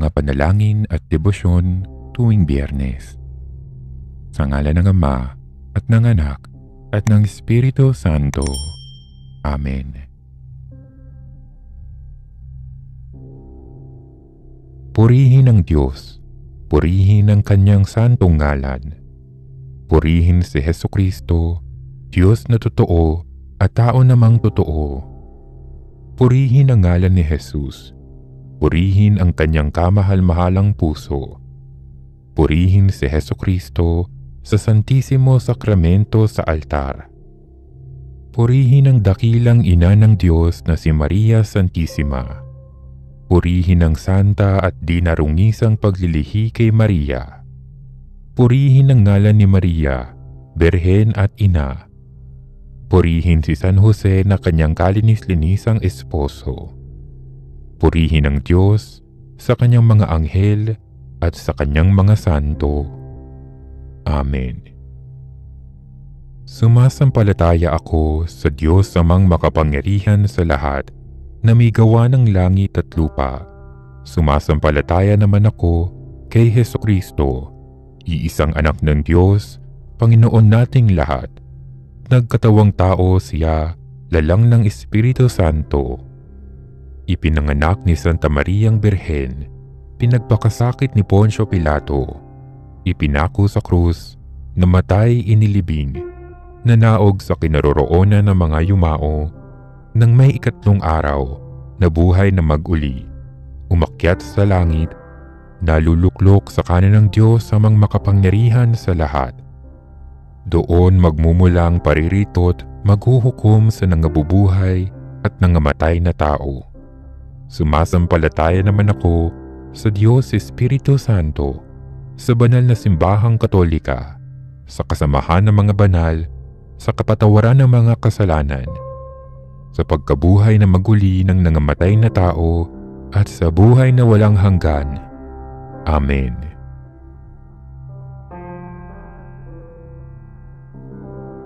mga panalangin at debosyon tuwing Biyernes. Sa ngalan ng Ama at ng Anak at ng Espiritu Santo. Amen. Purihin ang Diyos, purihin ang Kanyang santong ngalan. Purihin si Hesukristo, Diyos na totoo at tao namang totoo. Purihin ang ngalan ni Jesus, purihin ang Kanyang kamahal-mahalang puso. Purihin si Hesukristo sa Santisimo Sakramento sa altar. Purihin ang dakilang ina ng Diyos na si Maria Santissima. Purihin ang santa at di narungisang paglilihi kay Maria. Purihin ang ngalan ni Maria, Berhen at Ina. Purihin si San Jose na kanyang kalinis-linisang esposo. Purihin ang Diyos sa kanyang mga anghel at sa kanyang mga santo. Amen. Sumasampalataya ako sa Diyos Amang makapangyarihan sa lahat na may gawa ng langit at lupa. Sumasampalataya naman ako kay Hesukristo, iisang anak ng Diyos, Panginoon nating lahat. Nagkatawang tao siya, lalang ng Espiritu Santo. Ipinanganak ni Santa Mariang Birhen, pinagpakasakit ni Poncio Pilato, ipinako sa krus, namatay inilibing, nanaog sa kinaroroonan ng mga yumao, nang may ikatlong araw, nabuhay na mag-uli, umakyat sa langit, naluluklok sa kanan ng Diyos Amang makapangyarihan sa lahat. Doon magmumulang pariritot, maghuhukom sa nangabubuhay at nangamatay na tao. Sumasampalataya naman ako sa Diyos Espiritu Santo, sa banal na simbahang Katolika, sa kasamahan ng mga banal, sa kapatawaran ng mga kasalanan, sa pagkabuhay na maguli ng nangamatay na tao at sa buhay na walang hanggan. Amen.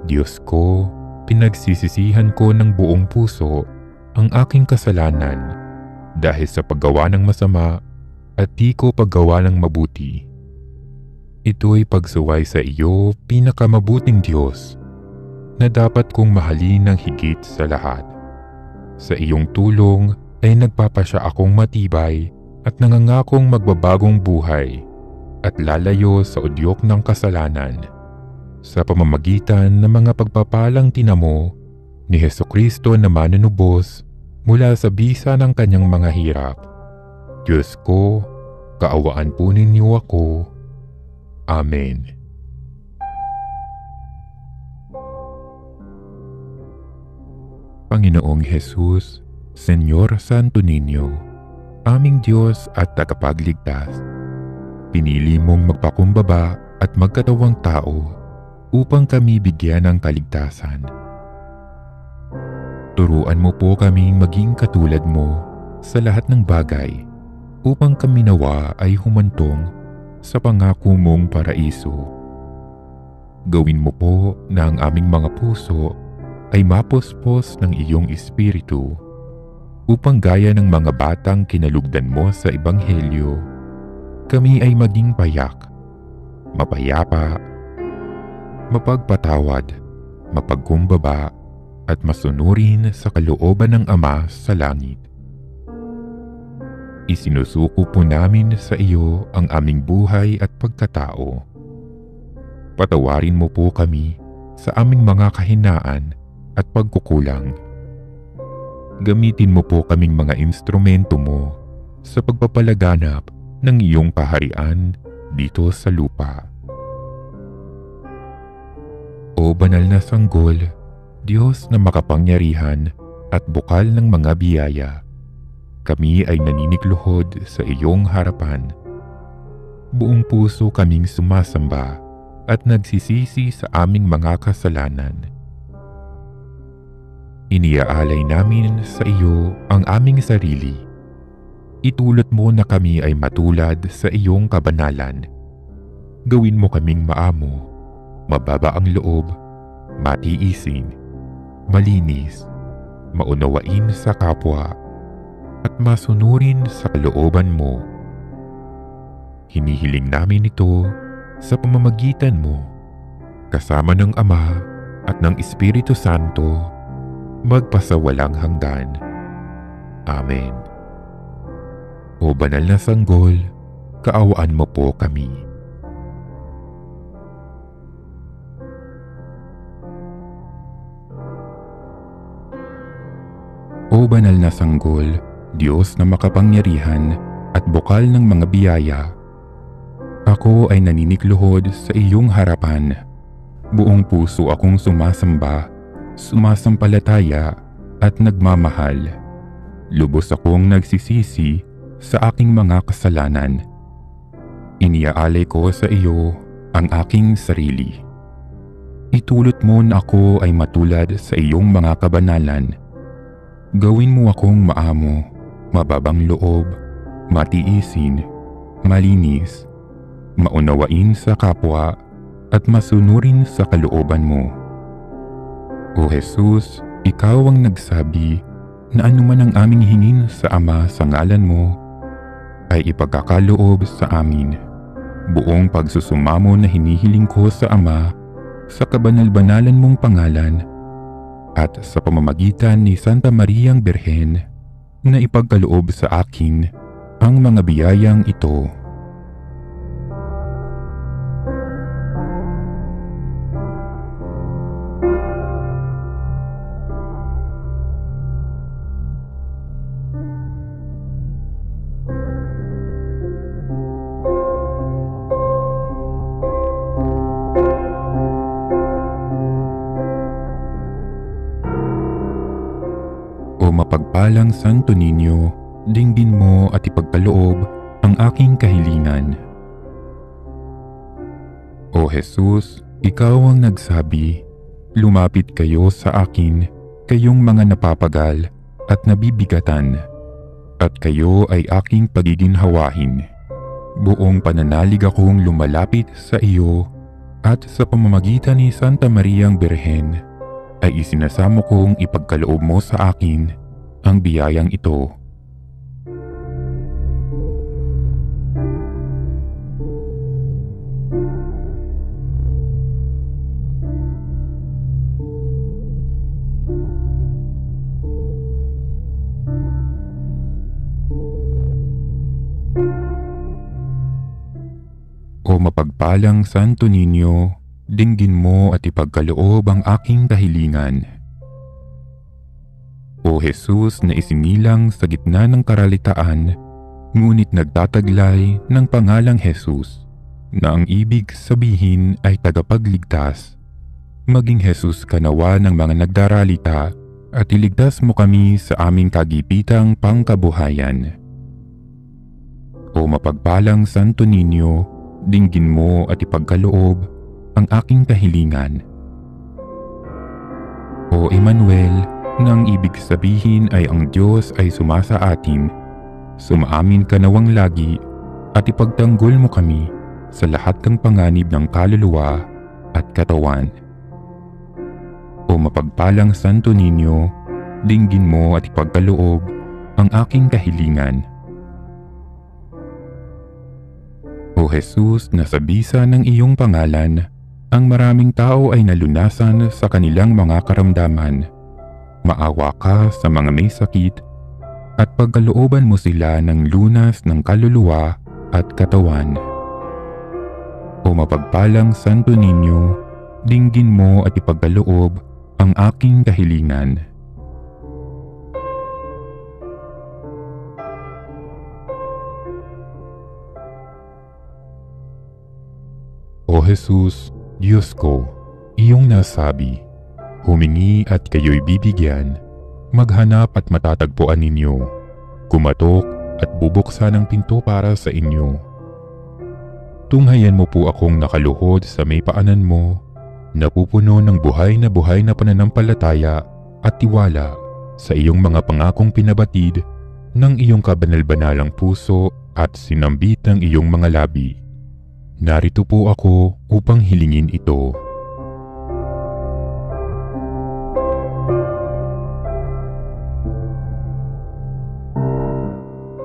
Diyos ko, pinagsisisihan ko ng buong puso ang aking kasalanan dahil sa paggawa ng masama at di ko paggawa ng mabuti. Ito'y pagsuway sa iyo, pinakamabuting Diyos, na dapat kong mahalin ng higit sa lahat. Sa iyong tulong ay nagpapasya akong matibay at nangangakong magbabagong buhay at lalayo sa udyok ng kasalanan sa pamamagitan ng mga pagpapalang tinamo ni Hesukristo na manunubos mula sa bisa ng kanyang mga hirap. Diyos ko, kaawaan po ninyo ako. Amen. Panginoong Jesus, Senyor Santo Niño, aming Diyos at tagapagligtas, pinili mong magpakumbaba at magkatawang tao upang kami bigyan ng kaligtasan. Turuan mo po kaming maging katulad mo sa lahat ng bagay upang kami nawa ay humantong sa pangako mong paraiso. Gawin mo po na ang aming mga puso ay mapuspos ng iyong espiritu upang gaya ng mga batang kinalugdan mo sa Ebanghelyo, kami ay maging payak, mapayapa, mapagpatawad, mapagkumbaba at masunurin sa kalooban ng Ama sa langit. Isinusuko po namin sa iyo ang aming buhay at pagkatao. Patawarin mo po kami sa aming mga kahinaan at pagkukulang. Gamitin mo po kaming mga instrumento mo sa pagpapalaganap ng iyong kaharian dito sa lupa. O banal na sanggol, Diyos na makapangyarihan at bukal ng mga biyaya, kami ay naninigluhod sa iyong harapan. Buong puso kaming sumasamba at nagsisisi sa aming mga kasalanan. Iniaalay namin sa iyo ang aming sarili. Itulot mo na kami ay matulad sa iyong kabanalan. Gawin mo kaming maamo, mababa ang loob, matiisin, malinis, maunawain sa kapwa, at masunurin sa kalooban mo. Hinihiling namin ito sa pamamagitan mo, kasama ng Ama at ng Espiritu Santo, magpasawalang hanggan. Amen. O banal na sanggol, kaawaan mo po kami. O banal na sanggol, Diyos na makapangyarihan at bukal ng mga biyaya, ako ay naninikluhod sa iyong harapan. Buong puso akong sumasamba, sumasampalataya at nagmamahal. Lubos akong nagsisisi sa aking mga kasalanan. Iniaalay ko sa iyo ang aking sarili. Itulot mo na ako ay matulad sa iyong mga kabanalan. Gawin mo akong maamo, mababang loob, matiisin, malinis, maunawain sa kapwa at masunurin sa kalooban mo. O Jesus, ikaw ang nagsabi na anuman ang aming hingin sa Ama sa ngalan mo ay ipagkakaloob sa amin. Buong pagsusumamo na hinihiling ko sa Ama sa kabanal-banalan mong pangalan at sa pamamagitan ni Santa Mariang Birhen na ipagkaloob sa akin ang mga biyayang ito. O mapagpalang Santo Niño, dinggin mo at ipagkaloob ang aking kahilingan. O Jesus, ikaw ang nagsabi, lumapit kayo sa akin, kayong mga napapagal at nabibigatan, at kayo ay aking pagiginhawahin. Buong pananalig akong lumalapit sa iyo at sa pamamagitan ni Santa Mariang Birhen ay isinasamo kong ipagkaloob mo sa akin ang biyayang ito. O mapagpalang Santo Niño, dinggin mo at ipagkaloob ang aking kahilingan. O Jesus na isinilang sa gitna ng karalitaan, ngunit nagtataglay ng pangalang Jesus, na ang ibig sabihin ay tagapagligtas. Maging Jesus ka nawa ng mga nagdaralita at iligtas mo kami sa aming kagipitang pangkabuhayan. O mapagpalang Santo Niño, dinggin mo at ipagkaloob ang aking kahilingan. O Emmanuel, na ang ibig sabihin ay ang Diyos ay sumasa atin, sumaamin ka nawang lagi at ipagtanggol mo kami sa lahat ng panganib ng kaluluwa at katawan. O mapagpalang Santo Niño, dinggin mo at ipagkaloob ang aking kahilingan. O Jesus, na sa bisa ng iyong pangalan, ang maraming tao ay nalunasan sa kanilang mga karamdaman. Maawa ka sa mga may sakit at pagkalooban mo sila ng lunas ng kaluluwa at katawan. O mapagpalang Santo Niño, dinggin mo at ipagkaloob ang aking kahilingan. O Jesus, Diyos ko, iyong nasabi, humingi at kayo'y bibigyan, maghanap at matatagpuan ninyo, kumatok at bubuksan ang pinto para sa inyo. Tunghayan mo po akong nakaluhod sa may paanan mo, napupuno ng buhay na pananampalataya at tiwala sa iyong mga pangakong pinabatid ng iyong kabanal-banalang puso at sinambit ng iyong mga labi. Narito po ako upang hilingin ito.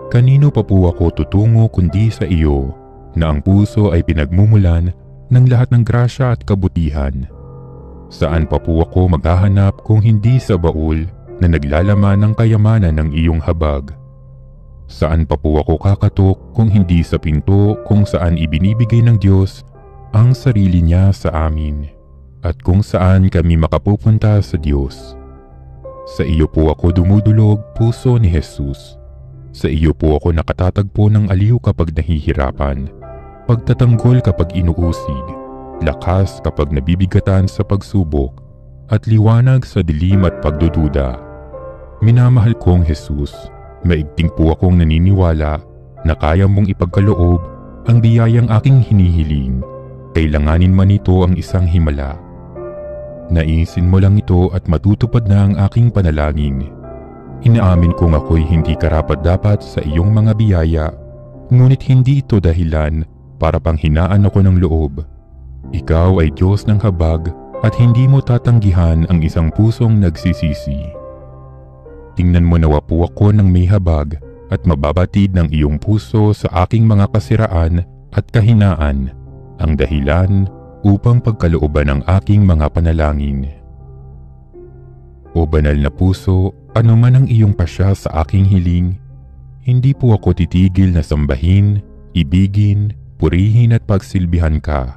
Kanino pa po ako tutungo kundi sa iyo, na ang puso ay pinagmumulan ng lahat ng grasya at kabutihan. Saan pa po ako maghahanap kung hindi sa baul na naglalaman ng kayamanan ng iyong habag? Saan pa po ako kakatok kung hindi sa pinto kung saan ibinibigay ng Diyos ang sarili niya sa amin at kung saan kami makapupunta sa Diyos? Sa iyo po ako dumudulog, puso ni Jesus. Sa iyo po ako nakatatagpo ng aliw kapag nahihirapan, pagtatanggol kapag inuusig, lakas kapag nabibigatan sa pagsubok, at liwanag sa dilim at pagdududa. Minamahal kong Jesus, maigting po akong naniniwala na kaya mong ipagkaloob ang biyayang aking hinihiling, kailanganin man ito ang isang himala. Naisin mo lang ito at matutupad na ang aking panalangin. Inaamin kong ako'y hindi karapat-dapat sa iyong mga biyaya, ngunit hindi ito dahilan para panghinaan ako ng loob. Ikaw ay Diyos ng habag at hindi mo tatanggihan ang isang pusong nagsisisi. Tingnan mo nawa po ako ng may habag at mababatid ng iyong puso sa aking mga kasiraan at kahinaan, ang dahilan upang pagkalooban ng aking mga panalangin. O banal na puso, ano man ang iyong pasya sa aking hiling, hindi po ako titigil na sambahin, ibigin, purihin at pagsilbihan ka.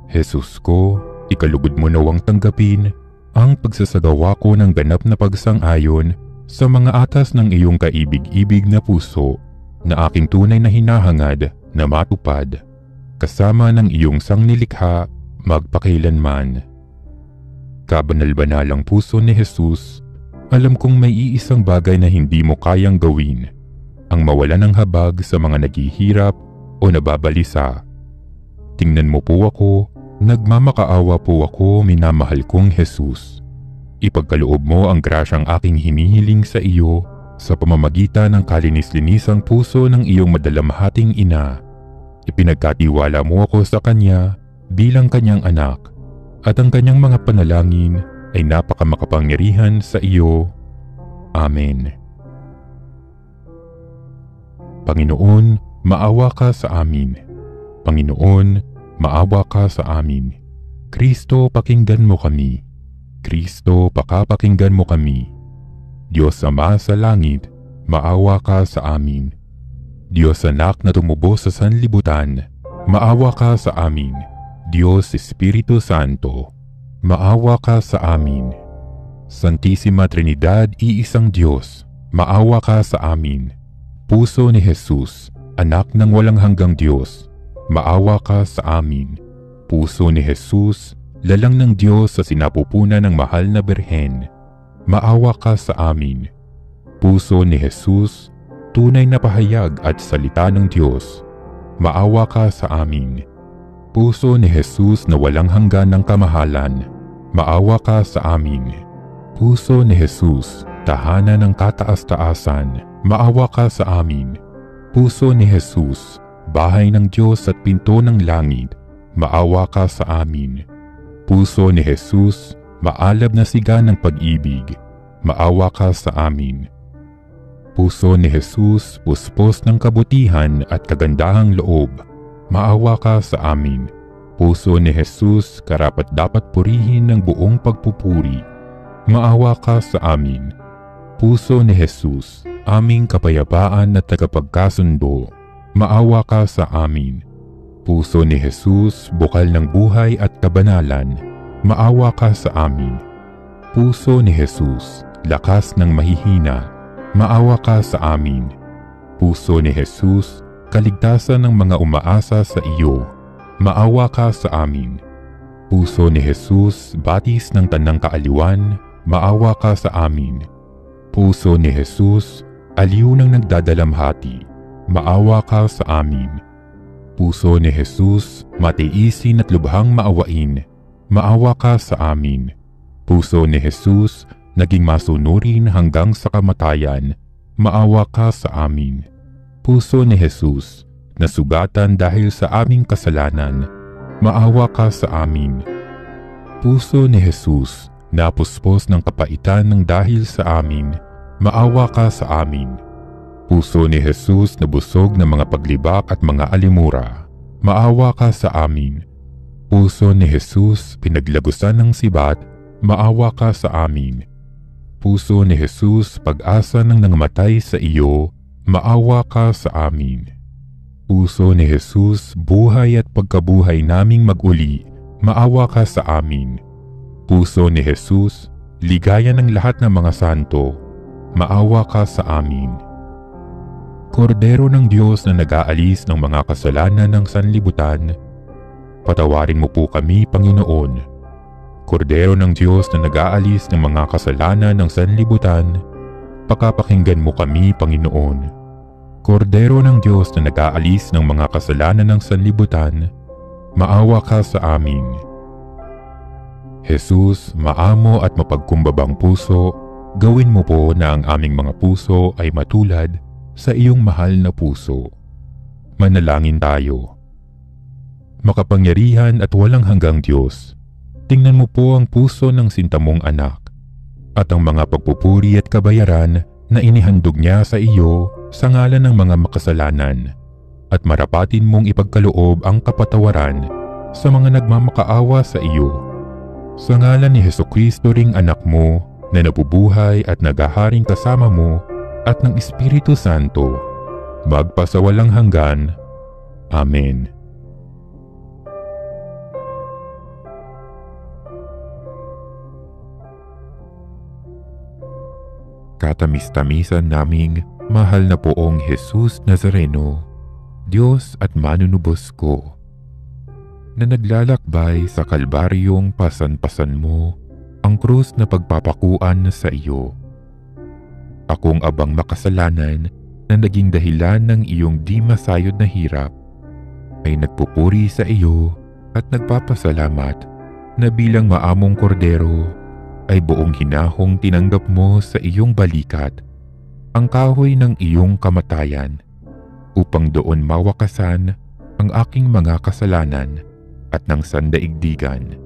Jesus ko, ikalugod mo nawang tanggapin ang pagsasagawa ko ng ganap na pagsang-ayon sa mga atas ng iyong kaibig-ibig na puso na aking tunay na hinahangad na matupad, kasama ng iyong sangnilikha magpakailanman. Kabanal-banalang puso ni Jesus, alam kong may iisang bagay na hindi mo kayang gawin, ang mawala ng habag sa mga naghihirap o nababalisa. Tingnan mo po ako, nagmamakaawa po ako, minamahal kong Jesus. Ipagkaloob mo ang grasyang aking hinihiling sa iyo sa pamamagitan ng kalinis-linisang puso ng iyong madalamhating ina. Ipinagkatiwala mo ako sa Kanya bilang Kanyang anak, at ang Kanyang mga panalangin ay napakamakapangyarihan sa iyo. Amen. Panginoon, maawa ka sa amin. Panginoon, maawa ka sa amin. Kristo, pakinggan mo kami. Kristo, pakapakinggan mo kami. Diyos Ama sa langit, maawa ka sa amin. Diyos Anak na tumubo sa sanlibutan, maawa ka sa amin. Diyos Espiritu Santo, maawa ka sa amin. Santissima Trinidad, iisang Diyos, maawa ka sa amin. Puso ni Jesus, anak ng walang hanggang Diyos, maawa ka sa amin. Puso ni Jesus, lalang ng Diyos sa sinapupunan ng mahal na Birhen, maawa ka sa amin. Puso ni Jesus, tunay na pahayag at salita ng Diyos, maawa ka sa amin. Puso ni Jesus na walang hanggan ng kamahalan, maawa ka sa amin. Puso ni Jesus, tahanan ng kataas-taasan, maawa ka sa amin. Puso ni Jesus, bahay ng Diyos at pinto ng langit, maawa ka sa amin. Puso ni Jesus, maalab na siga ng pag-ibig, maawa ka sa amin. Puso ni Jesus, puspos ng kabutihan at kagandahang loob, maawa ka sa amin. Puso ni Jesus, karapat-dapat purihin ng buong pagpupuri, maawa ka sa amin. Puso ni Jesus, aming kapayapaan at tagapagkasundo, maawa ka sa amin. Puso ni Jesus, bukal ng buhay at kabanalan, maawa ka sa amin. Puso ni Jesus, lakas ng mahihina, maawa ka sa amin. Puso ni Jesus, kaligtasan ng mga umaasa sa iyo, maawa ka sa amin. Puso ni Jesus, batis ng tanang kaaliwan, maawa ka sa amin. Puso ni Jesus, aliw ng nagdadalamhati, maawa ka sa amin. Puso ni Jesus, matiisin at lubhang maawain, maawa ka sa amin. Puso ni Jesus, naging masunurin hanggang sa kamatayan, maawa ka sa amin. Puso ni Jesus, nasugatan dahil sa aming kasalanan, maawa ka sa amin. Puso ni Jesus, napuspos ng kapaitan ng dahil sa amin, maawa ka sa amin. Puso ni Jesus na busog ng mga paglibak at mga alimura, maawa ka sa amin. Puso ni Jesus, pinaglagusan ng sibat, maawa ka sa amin. Puso ni Jesus, pag-asa ng nangamatay sa iyo, maawa ka sa amin. Puso ni Jesus, buhay at pagkabuhay naming mag-uli, maawa ka sa amin. Puso ni Jesus, ligaya ng lahat ng mga santo, maawa ka sa amin. Kordero ng Diyos na nag-aalis ng mga kasalanan ng sanlibutan, patawarin mo po kami, Panginoon. Kordero ng Diyos na nag-aalis ng mga kasalanan ng sanlibutan, pakapakinggan mo kami, Panginoon. Kordero ng Diyos na nag-aalis ng mga kasalanan ng sanlibutan, maawa ka sa amin. Jesus, maamo at mapagkumbabang puso, gawin mo po na ang aming mga puso ay matulad sa iyong mahal na puso. Manalangin tayo. Makapangyarihan at walang hanggang Diyos, tingnan mo po ang puso ng sintamong anak at ang mga pagpupuri at kabayaran na inihandog niya sa iyo sa ngalan ng mga makasalanan, at marapatin mong ipagkaloob ang kapatawaran sa mga nagmamakaawa sa iyo. Sa ngalan ni Hesukristo ring anak mo na nabubuhay at naghaharing kasama mo at ng Espiritu Santo, magpasawalang hanggan. Amen. Katamis-tamisan naming mahal na poong Jesus Nazareno, Diyos at manunubos ko, na naglalakbay sa kalbaryong pasan-pasan mo ang krus na pagpapakuan sa iyo. Akong abang makasalanan na naging dahilan ng iyong di masayod na hirap, ay nagpupuri sa iyo at nagpapasalamat na bilang maamong kordero ay buong hinahong tinanggap mo sa iyong balikat ang kahoy ng iyong kamatayan upang doon mawakasan ang aking mga kasalanan at ng sandaigdigan.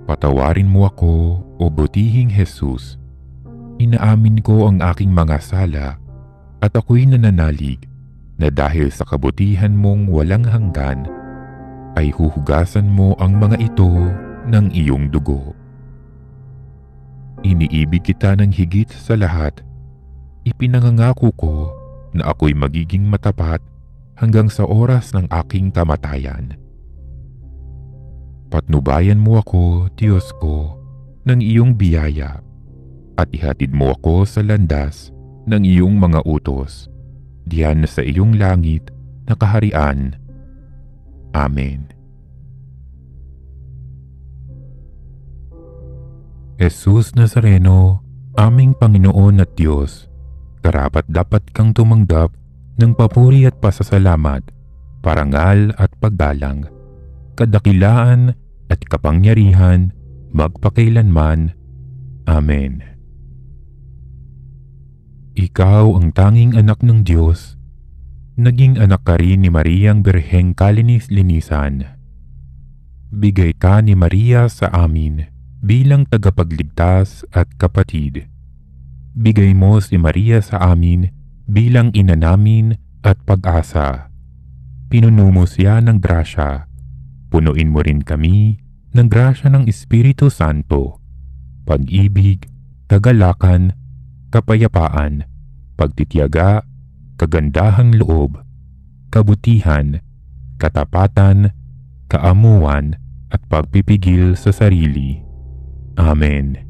Patawarin mo ako, o butihing Jesus. Inaamin ko ang aking mga sala at ako'y nananalig na dahil sa kabutihan mong walang hanggan ay huhugasan mo ang mga ito ng iyong dugo. Iniibig kita ng higit sa lahat. Ipinangangako ko na ako'y magiging matapat hanggang sa oras ng aking kamatayan. Patnubayan mo ako, Diyos ko, ng iyong biyaya at ihatid mo ako sa landas ng iyong mga utos, diyan sa iyong langit na kaharian. Amen. Jesus Nazareno, aming Panginoon at Diyos, karapat-dapat kang tumanggap ng papuri at pasasalamat, parangal at paggalang, kadakilaan at kapangyarihan magpakailanman. Amen. Ikaw ang tanging anak ng Diyos, naging anak ka rin ni Mariang Birheng Kalinis-Linisan. Bigay ka ni Maria sa amin bilang tagapagligtas at kapatid. Bigay mo si Maria sa amin bilang ina namin at pag-asa. Pinuno mo siya ng grasya. Punuin mo rin kami ng grasya ng Espiritu Santo, pag-ibig, kagalakan, kapayapaan, pagtitiyaga, kagandahang loob, kabutihan, katapatan, kaamuan at pagpipigil sa sarili. Amen.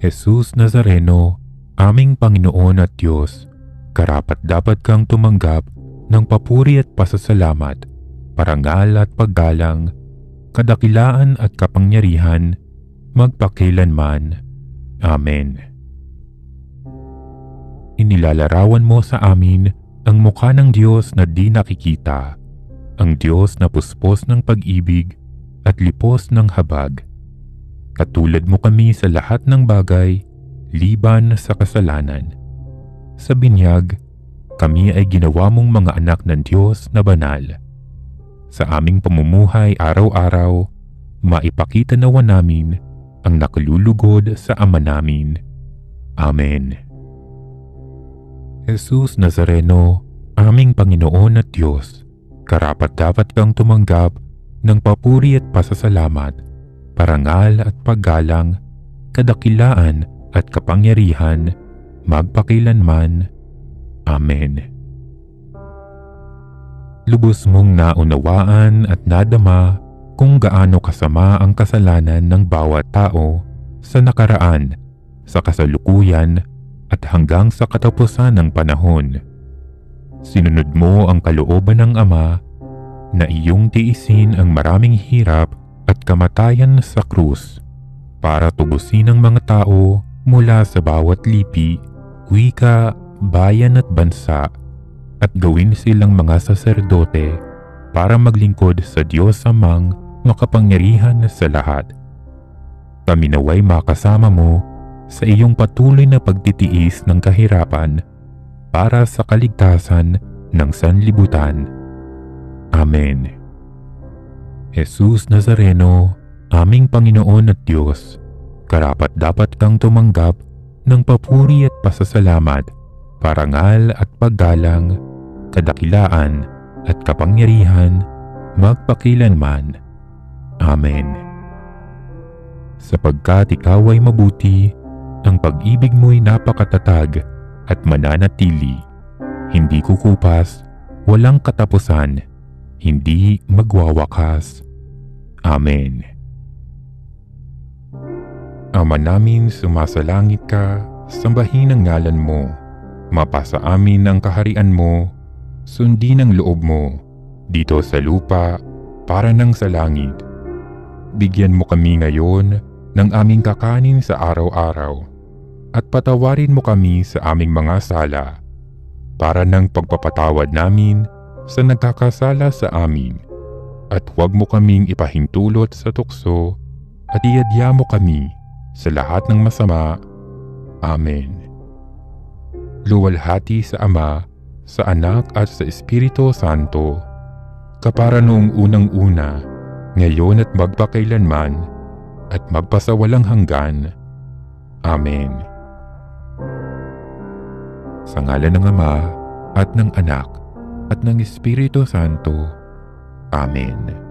Jesus Nazareno, aming Panginoon at Diyos, karapat-dapat kang tumanggap ng papuri at pasasalamat, parangal at paggalang, kadakilaan at kapangyarihan, magpakailanman. Amen. Inilalarawan mo sa amin ang mukha ng Diyos na di nakikita, ang Diyos na puspos ng pag-ibig at lipos ng habag. Katulad mo kami sa lahat ng bagay, liban sa kasalanan. Sa binyag, kami ay ginawa mong mga anak ng Diyos na banal. Sa aming pamumuhay araw-araw, maipakita nawa namin ang nakalulugod sa Ama namin. Amen. Jesus Nazareno, aming Panginoon at Diyos, karapat-dapat kang tumanggap ng papuri at pasasalamat, parangal at paggalang, kadakilaan at kapangyarihan, magpakilanman. Amen. Lubos mong naunawaan at nadama kung gaano kasama ang kasalanan ng bawat tao sa nakaraan, sa kasalukuyan at hanggang sa katapusan ng panahon. Sinunod mo ang kalooban ng Ama na iyong tiisin ang maraming hirap at kamatayan sa krus para tubusin ang mga tao mula sa bawat lipi, wika, bayan at bansa at gawin silang mga saserdote para maglingkod sa Diyos Amang makapangyarihan sa lahat. Kami naway makasama mo sa iyong patuloy na pagtitiis ng kahirapan para sa kaligtasan ng sanlibutan. Amen. Jesus Nazareno, aming Panginoon at Diyos, karapat-dapat kang tumanggap ng papuri at pasasalamat, parangal at paggalang, kadakilaan at kapangyarihan, magpakilanman. Amen. Sapagkat ikaw ay mabuti, ang pag-ibig mo'y napakatatag at mananatili, hindi kukupas, walang katapusan, hindi magwawakas. Amen. Ama namin, sumasalangit ka, sambahin ang ngalan mo, mapasa amin ang kaharian mo, sundin ang loob mo, dito sa lupa, para nang sa langit. Bigyan mo kami ngayon ng aming kakanin sa araw-araw at patawarin mo kami sa aming mga sala para ng pagpapatawad namin sa nagkakasala sa amin, at huwag mo kaming ipahintulot sa tukso at iadya mo kami sa lahat ng masama. Amen. Luwalhati sa Ama, sa Anak at sa Espiritu Santo, kapara noong unang-una, ngayon at magpakailanman, at magpasawalang hanggan. Amen. Sa ngalan ng Ama, at ng Anak, at ng Espiritu Santo. Amen.